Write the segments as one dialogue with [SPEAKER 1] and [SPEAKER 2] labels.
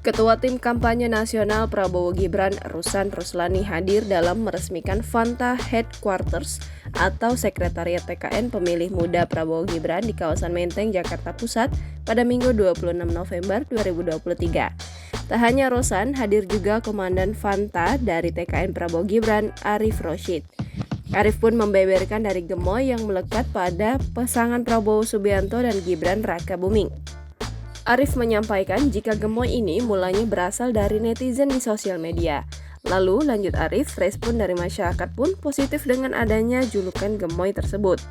[SPEAKER 1] Ketua Tim Kampanye Nasional Prabowo Gibran, Ruslan Ruslani hadir dalam meresmikan Fanta Headquarters atau Sekretariat TKN Pemilih Muda Prabowo Gibran di kawasan Menteng, Jakarta Pusat pada Minggu 26 November 2023. Tak hanya Ruslan, hadir juga Komandan Fanta dari TKN Prabowo Gibran, Arief Roshid. Arief pun membeberkan dari gemoy yang melekat pada pasangan Prabowo Subianto dan Gibran Rakabuming. Arief menyampaikan jika gemoy ini mulanya berasal dari netizen di sosial media. Lalu lanjut Arief, respon dari masyarakat pun positif dengan adanya julukan gemoy tersebut.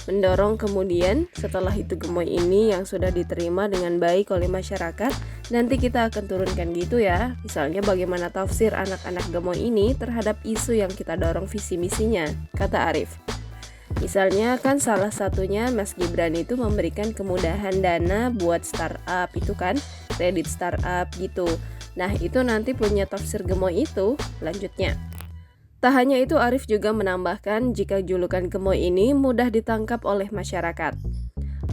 [SPEAKER 1] Mendorong kemudian setelah itu gemoy ini yang sudah diterima dengan baik oleh masyarakat, nanti kita akan turunkan gitu ya. Misalnya bagaimana tafsir anak-anak gemoy ini terhadap isu yang kita dorong visi misinya, kata Arief. Misalnya kan salah satunya Mas Gibran itu memberikan kemudahan dana buat startup itu kan, kredit startup gitu. Nah itu nanti punya tafsir gemoy itu, lanjutnya. Tak hanya itu, Arief juga menambahkan jika julukan gemoy ini mudah ditangkap oleh masyarakat.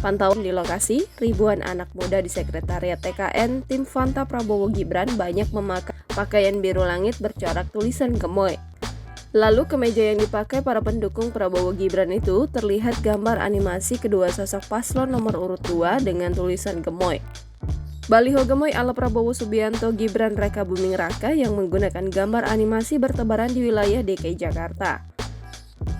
[SPEAKER 1] Pantauan di lokasi, ribuan anak muda di Sekretariat TKN Tim Fanta Prabowo Gibran banyak memakai pakaian biru langit bercorak tulisan gemoy. Lalu kemeja yang dipakai para pendukung Prabowo Gibran itu terlihat gambar animasi kedua sosok paslon nomor urut 2 dengan tulisan gemoy. Baliho gemoy ala Prabowo Subianto Gibran Rakabuming Raka yang menggunakan gambar animasi bertebaran di wilayah DKI Jakarta.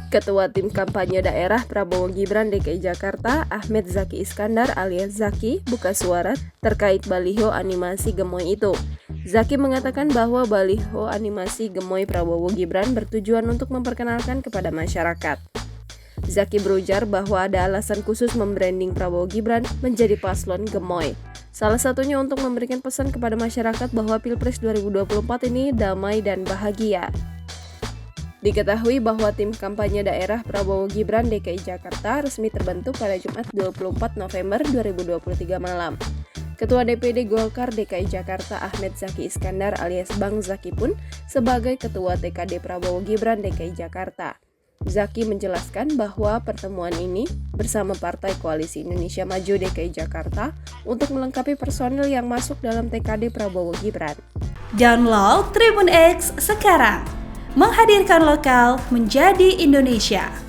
[SPEAKER 1] Ketua Tim Kampanye Daerah Prabowo Gibran DKI Jakarta, Ahmed Zaki Iskandar alias Zaki, buka suara terkait baliho animasi gemoy itu. Zaki mengatakan bahwa baliho animasi gemoy Prabowo Gibran bertujuan untuk memperkenalkan kepada masyarakat. Zaki berujar bahwa ada alasan khusus membranding Prabowo Gibran menjadi paslon gemoy. Salah satunya untuk memberikan pesan kepada masyarakat bahwa Pilpres 2024 ini damai dan bahagia. Diketahui bahwa Tim Kampanye Daerah Prabowo Gibran DKI Jakarta resmi terbentuk pada Jumat 24 November 2023 malam. Ketua DPD Golkar DKI Jakarta Ahmed Zaki Iskandar alias Bang Zaki pun sebagai Ketua TKD Prabowo Gibran DKI Jakarta. Zaki menjelaskan bahwa pertemuan ini bersama Partai Koalisi Indonesia Maju DKI Jakarta untuk melengkapi personil yang masuk dalam TKD Prabowo Gibran.
[SPEAKER 2] Download Tribun X sekarang, menghadirkan lokal menjadi Indonesia.